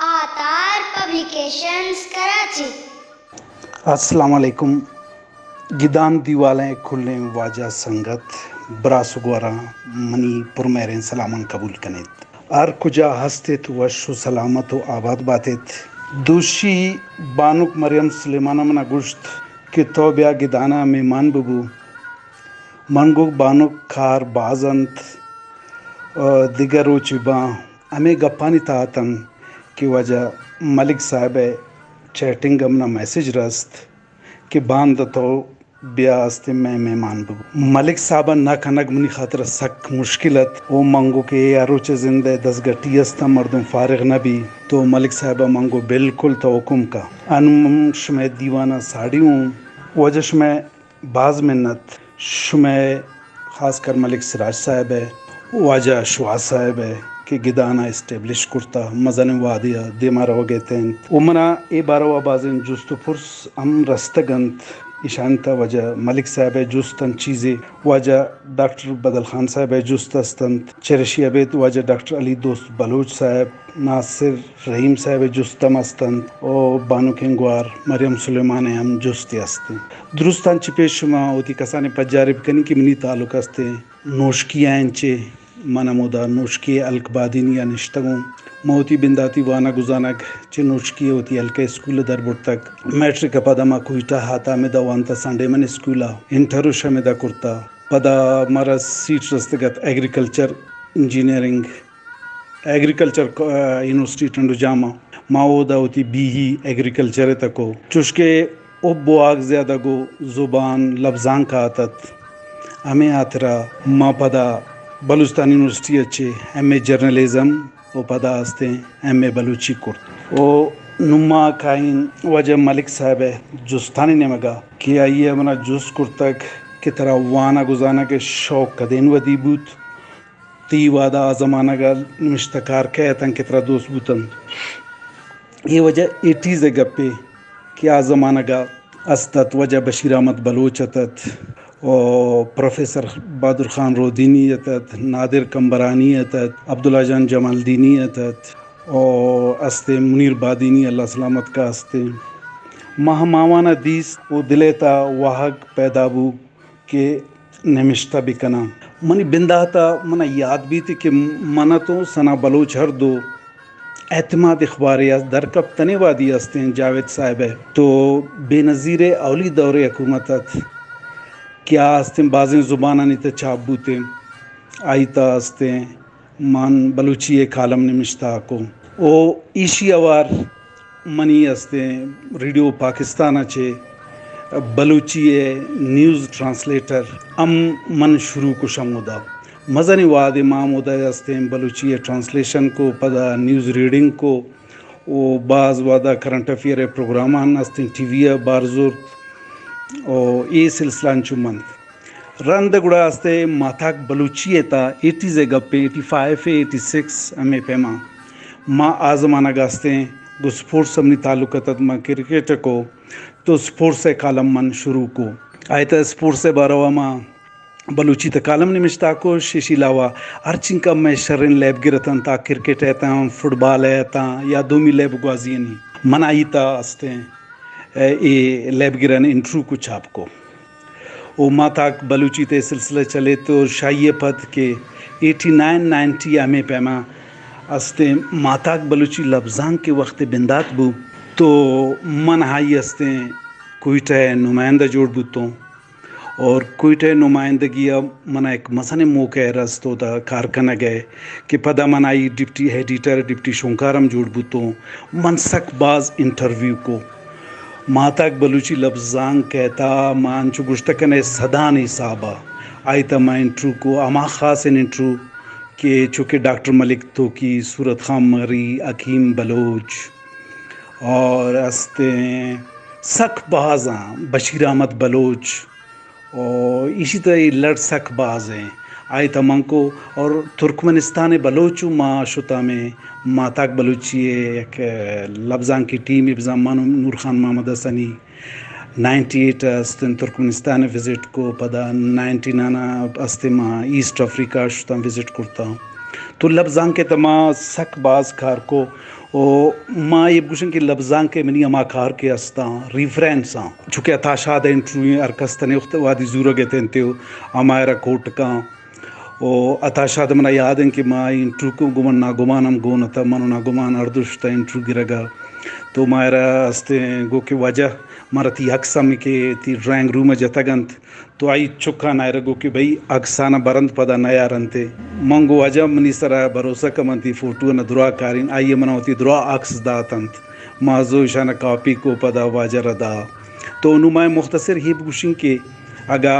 آثار پبلیکیشنز کراچی۔ السلام علیکم۔ گدان دیوالیں کھلیں واجہ سنگت براسگورا منی پرمیرین سلامان قبول کنیت ار کجا ہستت وشو سلامت و آباد باتت دوشی بانک مریم سلیمانہ منا گشت کہ تو بیا گدانا میمان ببو منگو بانک کار بازنت دیگر روچی با ہمیں گپانی تاہتن کہ وجہ ملک صاحب چیٹنگ امنا میسیج رست کہ باند تو بیا استے میں مہمان ببو ملک صاحبہ نا کنگ منی خاطر سک مشکلت او منگو کہ اروچ زندہ دس گٹی استا مردم فارغ نبی تو ملک صاحبہ منگو بالکل تو حکم کا ان شمع دیوانہ ساڑی ہوں وجہ شمع بعض منت شمع خاص کر ملک سراج صاحب ہے واجہ شواز صاحب ہے کہ گدانا اسٹیبلش کرتا مزن وادیا دیما رو گئے تین امنا اے بارو آبازن جست پرس ہم رستگنت اشانتا وجہ ملک صاحب جستن چیزیں وجہ ڈاکٹر بدل خان صاحب جست استنت چرشی ابید وجہ ڈاکٹر علی دوست بلوچ صاحب ناصر رحیم صاحب جستم استنت او بانو کنگوار مریم سلیمان ہم جستی استن درستان چپیش شما ہوتی کسانے پجارب کنی کہ منی تعلق استے نوشکی آئنچے منہ مودا نوشکی الک بادینی یا نشتگوں موتی بنداتی وانا گزانک چے نوشکی ہوتی الک اسکول در بڑ تک میٹرک پدا ما کوئٹا ہاتا میں دا وانتا سنڈے من اسکولا انٹروشا میں دا کرتا پدا مارا سیٹ رستگت agriculture engineering agriculture university Tando Jam ماو دا ہوتی بی ہی ایگریکلچر تکو چوشکے ابو آگ زیادہ گو زبان لفظان کا آتت ہمیں آترا ما پدا بلوچستان یونیورسٹی اچھے ایم اے جرنلزم او پدا ہستے ایم اے بلوچی کرت او نما کائن وجہ ملک صاحب ہے جستانی نمگا کہ آئیے منا جس کرتک کہ ترا وانا گزانا کے شوق کدین ودی بوت تی وادا زمانہ گا نمشتکار کہتن کہ ترا دوست بوتن یہ وجہ ایٹیز گپے کہ آ زمانہ گا استت وجہ بشیر احمد بلوچ اتت او پروفیسر بہادر خان رودینی اتت نادر کمبرانی اتت عبداللہ جان جمال دینی اتت او استے منیر بادینی اللہ سلامت کا استے ماہ ماوانا دیس او دلیتا واہگ پیدا بو کہ نمشتہ بکنا منی بنداتا منا یاد بھی تھی کہ منا تو سنا بلوچ ہر دو اعتماد اخباری در کب تنی وادی استے ہیں جاوید صاحب ہے تو بے نظیر اولی دور حکومتت کیا استے بازیں زبانانی تا چاپ بوتے آئیتا استے مان بلوچی کالم نمشتہ کو او ایشی اوار منی استے ریڈیو پاکستان اچھے بلوچی نیوز ٹرانسلیٹر ام من شروع کو شمودا مزنی واد مامودا استے بلوچی ٹرانسلیشن کو پدا نیوز ریڈنگ کو او بعض وعدہ کرنٹ افیئر پروگرامان استے ٹی وی بارزور او یہ سلسلہ انچومن رند گڑا استے ماتاک بلوچی تا 80s گپے 85 86 ہمیں پیما ما آزمانہ گاستے گو سپورٹس اپنی تعلقات ما کرکٹ کو تو سپورٹس کالم من شروع کو آئیتا سپورٹس باروا ما بلوچی تا کالم نمشتا کو شیشی لاوا ارچن کا میں شرین لیب گرتن تا کرکٹ ایتا فٹ بال ایتا یا دومی لیب گوازینی من آئیتا استے اے لیب گرن انٹرو کو چھاپ کو او ما تاک بلوچی تے سلسلہ چلے تو شائیے پت کے 89-90 ہمیں پیما استے ما تاک بلوچی لفظان کے وقت بندات بو تو من ہائی استے کوئٹہ نمائندہ جوڑ بوتوں اور کوئٹہ نمائندگی منا ایک مسن موقع رست ہوتا کارکنہ گئے کہ پدا من آئی ڈپٹی ایڈیٹر ڈپٹی شونکارم جوڑ بوتوں من سک باز انٹرویو کو ماتاک بلوچی لفظان کہتا مان چو گشتکن صدان حسابہ آئیتا ما انٹرو کو اما خاص انٹرو کہ چونکہ ڈاکٹر ملک تو کی صورت خان مری حکیم بلوچ اور استے سک بازاں بشیر احمد بلوچ اور اسی طرح لڑ سک باز ہیں آئیتا من کو اور ترکمنستان بلوچو ما شتا میں ماتاک بلوچی ایک لفظان کی ٹیم ابزام مانو نور خان محمد حسنی 98 استن ترکمنستان وزٹ کو پدا 99 استے ما ایسٹ افریقہ شتا وزٹ کرتا ہوں تو لفظان کے تما سک باز کار کو و ما يبقوشن كي لبزان كي مني ما كار كي استا ريفرنسا چونکہ اتاشا دا انٹرویو ارکستنے وقت وادی زورا گتے انتیو امائرا کوٹ کا او اتاشا دا منا یاد ہے کہ ما انٹرو کو گمان نا گمانم گونتا منو نا گمان اردوشتا انٹرو گرگا تو مائرا استے گو کہ وجہ مارا تی اقسام کے تی ڈرائنگ روم جتا گنت تو آئی چکا نائرہ گو کہ بھئی اقسانا برند پدا نیا رنتے منگو وجہ منی سرا بروسہ کمنتی فوٹو نا دروا کارین آئیے مناوتی دروا اقس داتنت مازو اشانا کاپی کو پدا واجہ ردا تو انو مائے مختصر ہی بگوشن کے اگا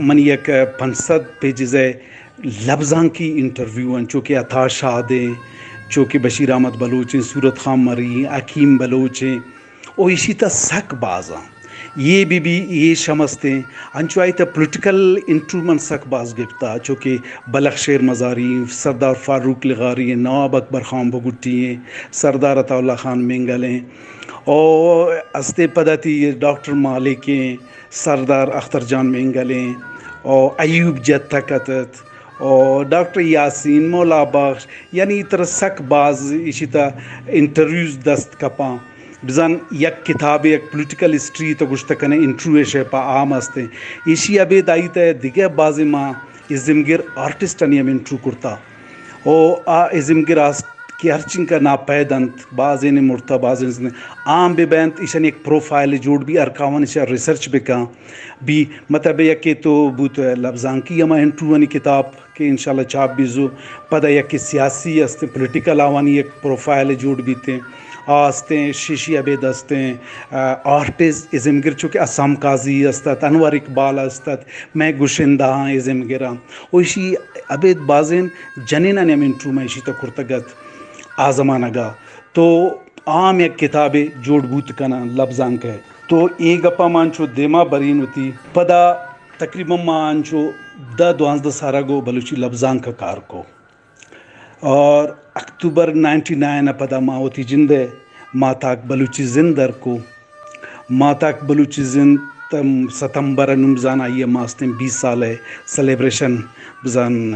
منی یک 500 پیجز ہے لفظاں کی انٹرویو ہیں چونکہ عطا شادیں چونکہ بشیر احمد بلوچیں صورت خان مری حکیم بلوچیں اور اسی تا سک بازاں یہ بھی یہ شمستے انچو آئی تا پولیٹیکل انٹرومن سک باز گفتا چونکہ بلخ شیر مزاری سردار فاروق لغاری نواب اکبر خان بگٹی سردار عطا اللہ خان منگلیں اور استے پداتی ڈاکٹر مالکیں سردار اختر جان منگلیں اور ایوب جت تکتت اور ڈاکٹر یاسین مولا بخش یعنی طرح سک باز اسی تا انٹرویوز دست کپاں بزن یک کتاب یک پولیٹیکل ہسٹری تو گشتہ کنے انٹرویو شیپا عام ہستے ایشی ابھی دائی تے دیگه بازی ما ازمگر آرٹسٹ انیم انٹرو کرتا او ازمگر آست کہ ہرچن کا ناپیدنت بعضی نے مرتا بعضی نے عام بے بینت ایشن ایک پروفائل جوڑ بھی ارکاون ایشن ریسرچ بکا بھی مطلب یک تو بوت لفظان کی یما انٹروانی کتاب کہ انشاءاللہ چاپ بیزو پدا یک سیاسی استے پولیٹیکل آوانی ایک پروفائل جوڑ بیتے آستیں شیشی عبید استیں آرٹسٹ ازمگر چونکہ اسام قاضی استت انور اقبال استت میں گشندہ ہاں ازمگرہ ویشی عبید بازین جنینہ نیم انٹرو میں ایشی تا کرتگت آزمانگا تو عام یک کتاب جوڑ بوت کنا لفظان کا ہے تو ایک گپا مانچو دیما برین ہوتی پدا تقریباً مانچو 12 سارا گو بلوچی لفظان کا کار کو اور اکتوبر 99 پدا ما ہوتی جندے ماتاک بلوچی زندر کو ماتاک بلوچی زند ستمبر نمزان آئیے ماستیں 20 سال ہے سیلیبریشن بزان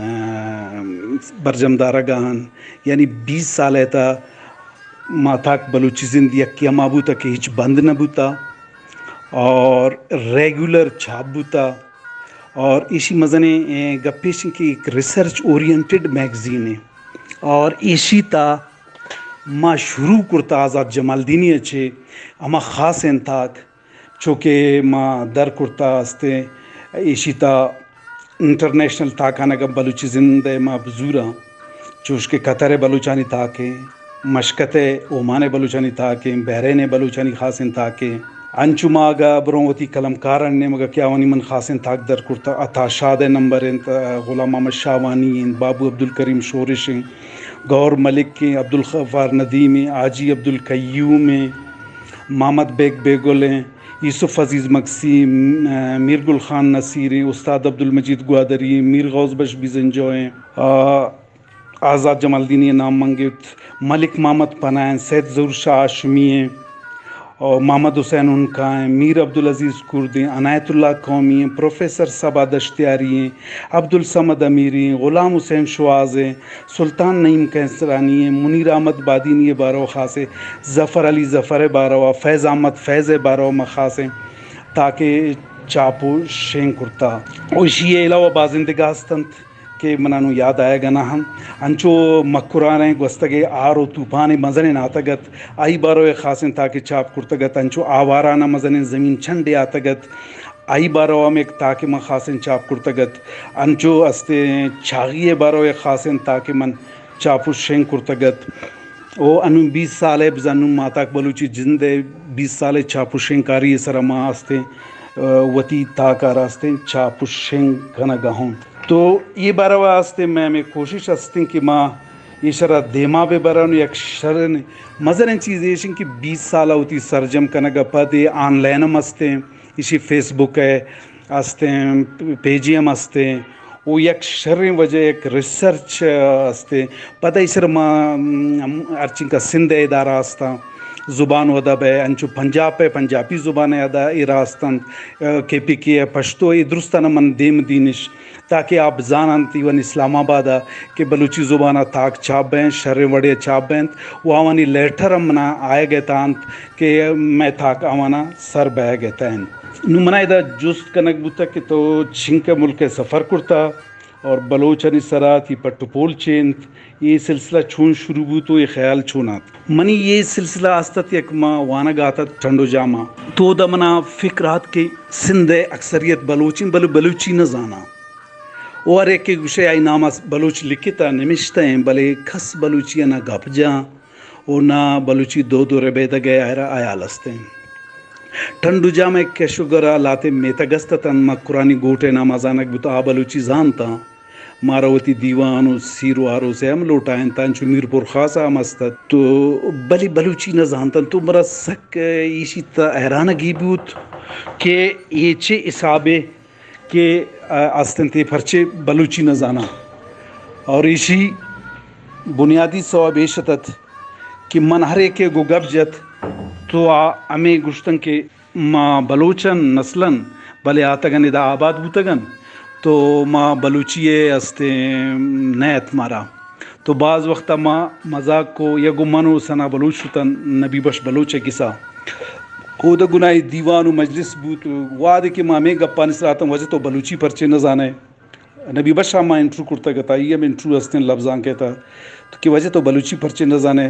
برجم دارہ گاہن یعنی 20 سال ہے تا ماتاک بلوچی زند یکی اما بوتا کہ ہچ بند نہ بوتا اور ریگولر چھاپ بوتا اور اسی مزنے گپیشن کی ایک ریسرچ اورینٹڈ میگزین ہے اور اسی تا ما شروع کرتا آزاد جمال دینی اچھے اما خاص انتاک چونکہ ما در کرتا استے اسی تا انٹرنیشنل تاکانا گا بلوچی زندہ ما بزورا چوش کے قطر بلوچانی تاکے مشکت اومان بلوچانی تاکے بحرین بلوچانی خاص انتاکے انچو ماگا برون ہوتی کلمکارن نے مگا کیا وانی من خاص انتاک در کرتا عطا شاد نمبر انت غلام محمد شاوانی بابو عبدالکریم شورش گور ملک کے عبدالغفار ندیم آجی عبدالقیوم محمد بیگ بیگل یوسف عزیز مکسی میر گل خان نصیر استاد عبدالمجید گوادری میر غوث بش بیزنجوئیں آزاد جمال دینی نام منگت ملک محمد پناہیں سید ظہور شاہ ہاشمی اور محمد حسین انکائیں میر عبدالعزیز کردیں عنایت اللہ قومی پروفیسر صبا دشتیاری عبدالصمد امیری غلام حسین شواز سلطان نعیم کیسرانی منیر احمد بادینی بارو خاصے ظفر علی ظفر بارو فیض احمد فیض بارو مخاصے تاکہ چاپو شین کرتا اوشی علاوہ بازندگاستنت کہ منانو یاد آئے گا نا ہم انچو مکرانے گوستگے آرو توپانے مزنے ناتگت آئی بارو خاصن تاکہ چاپ کرتگت انچو آوارانہ مزنے زمین چھنڈے آتگت آئی بارو ہم ایک تاکہ من خاصن چاپ کرتگت انچو استے چھاغیے بارو خاصن تاکہ من چاپو شین کرتگت او انو 20 سالے بزنو ماتاک بلوچی جندے 20 سالے چاپو شین کاری سرما آستے وتی تاکہ راستے چاپو شین کنگا ہوں تو یہ بارہ واسطے میں کوشش ہستی کہ ماں یہ شرح دیما بے برانو یک شرن مزرین چیز ایشن کہ 20 سالہ ہوتی سرجم کنگا پدے آن لائنم ہستے اسی فیس بک ہے ہستے پیجی ہم ہستے وہ یک شرن وجہ ایک ریسرچ ہستے پتہ اسر ماں ارچن کا سندھ ادارہ ہستا زبان و ادب ہے انچو پنجاب ہے پنجابی زبان ادا راستن کے پی کے پشتو یہ درستانہ من دیم دینش تاکہ آپ زانن تیون اسلام آباد کہ بلوچی زبانہ تاک چھاپ بین شر وڑے چھاپ بین وانی لیٹر منا آئے گئے تانت کہ میں تاک آوانا سر بہ گئے تین نو منا ادھا جست کنک بوتا کہ تو چھنک ملک سفر کرتا اور بلوچنی سراتی پٹپول چینت یہ سلسلہ چھون شروع ہو تو یہ خیال چھونات منی یہ سلسلہ آستت یک ما وانا گاتا ٹھنڈو جاما تو دا منا فکرات کے سندھ اکثریت بلوچین بلوچی نہ زانا اور ایک گوشے آئی نامہ بلوچ لکھتا نمشتا ہیں بلے کھس بلوچی نہ گپ جا اور نہ بلوچی دو ربیدہ گئے آیا لستے ہیں ٹھنڈو جامع کے شگرہ لاتے میتا گستا تن ما قرآنی گوٹے نامازانک بتا بلوچی زانتا ماروتی دیوان و سیرو آرو سے ہم لوٹائیں تانچو میرپور خاصا مستد تو بلی بلوچی نہ زانتا تو مرا سک ایشی تا حیرانگی بود کہ یہ چھے حسابے کہ آستنتے پرچے بلوچی نہ زانا اور ایشی بنیادی سواب ایشتت کہ من ہر ایک گو گب جت تو ہمیں گشتن کے ما بلوچن نسلن بلے آتگن ادا آباد بوتگن تو ما بلوچیے استے نیت مارا تو بعض وقت ما مذاق کو یگو منو سنا بلوچ شتن نبی بش بلوچ کسا خود گناہ دیوان و مجلس بوت وعدے کہ ما میں گپا نسراتم وجہ تو بلوچی پرچے نہ جانے نبی بش ما انٹرو کرتا گتا یہ میں انٹرو استن لفظان کہتا تو کی وجہ تو بلوچی پرچے نہ جانے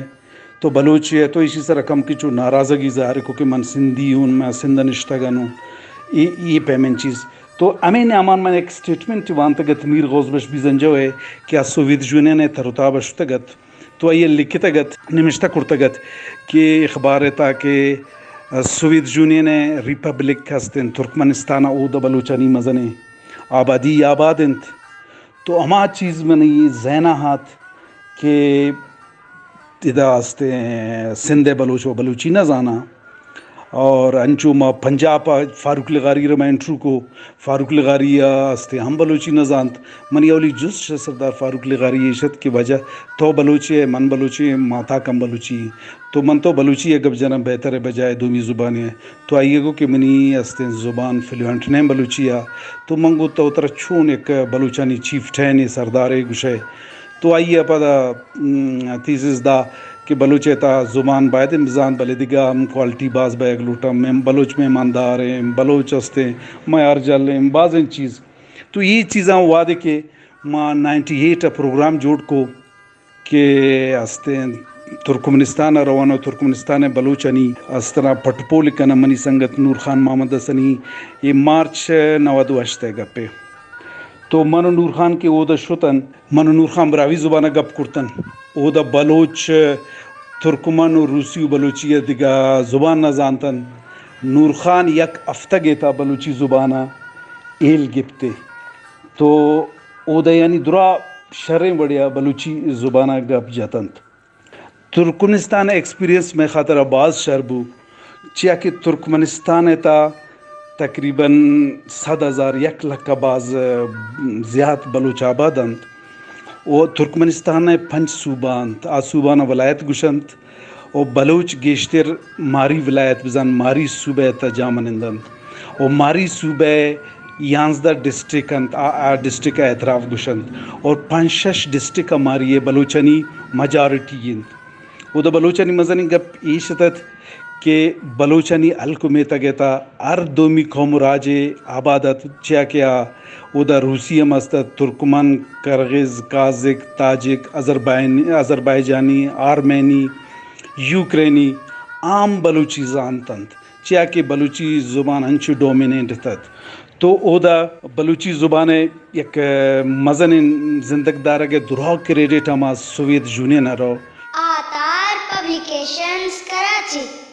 تو بلوچی ہے تو اسی طرح کم کی چو ناراضگی ظاہر کو کہ من سندھی ہوں میں سندھ نشتگن ہوں یہ پیمن چیز تو ہمیں نے امان من ایک سٹیٹمنٹ وانتا گت میر غوز بش بھی زنجو ہے کہ سوویت یونین نے ترتا بشتا گت تو یہ لکھتا گت نمشتا کرتا گت کہ اخبار تا کہ سوویت یونین ریپبلک ہستن ترکمنستان او دا بلوچانی مزنے آبادی آبادنت تو ہما چیز میں یہ ذہنہ ہاتھ کہ ادا ہستے سندھ بلوچ و بلوچی نہ زانا اور انچو ما پنجاب فاروق لغاری رما انٹرو کو فاروق لغاری ہستے ہم بلوچی نہ زانت منی اولی جز سردار فاروق لغاری عشت کی وجہ تو بلوچی ہے من بلوچی ہے ماتا کم بلوچی تو من تو بلوچی ہے گب جنا بہتر ہے بجائے دومی زبانیں تو آئیے گو کہ منی ہستے زبان فلوینٹ نہیں بلوچی تو منگو تو اتر چھون ایک بلوچانی چیف ٹھہنے سردار گشے تو آئیے پدا تیزز دا کہ بلوچے تا زبان باید امزان بلے دیگا ہم کوالٹی باز بیگ لوٹا میں بلوچ میں ماندار ہیں بلوچ ہستے معیار جل ہیں بعض ان چیز تو یہ چیزاں وعدے کہ ماں 98 پروگرام جوڑ کو کہ ہستے ترکمنستان روانو ترکمنستان بلوچانی اس طرح پٹپو لکھنا منی سنگت نور خان محمد حسنی یہ مارچ 92 گپے تو منو نور خان کے او دا شتن منو نور خان براوی زبانہ گپ کرتن او دا بلوچ ترکمن و روسی و بلوچی دیگا زبان نہ زانتن نور خان یک ہفتہ گیتا بلوچی زبانہ ایل گپتے تو او دا یعنی درا شریں بڑیا بلوچی زبانہ گپ جاتنت ترکمنستان ایکسپیرینس میں خاطر باز شربو چیا کہ ترکمنستان تا تقریباً 100,000 1 لکھ کا بعض زیاد بلوچ آبادند و ترکمنستان پنچ صوبانت صوبان ولایت گشنت و بلوچ گیشتر ماری ولایت بزن ماری صوبہ تا جامنندند و ماری صوبہ 11 ڈسٹرک انت ڈسٹرک اعتراف گشنت اور 5-6 ڈسٹرک ماری بلوچنی میجارٹی انت و دا بلوچنی مزنی گپ ایشتت کہ بلوچنی الکمی تگیتا ہر دومی قوم راجے آبادت چیا کیا او دا روسی مستد ترکمن کرغز کازک تاجک آذربائیجانی آرمینی یوکرینی عام بلوچی زانتند چیا کہ بلوچی زبان ہنچو ڈومیننٹ تد تو او دا بلوچی زبان یک مزن زندگ دارہ کے دراؤ کریڈیٹ ہما سوویت یونین رو آتار پبلیکیشنز کراچی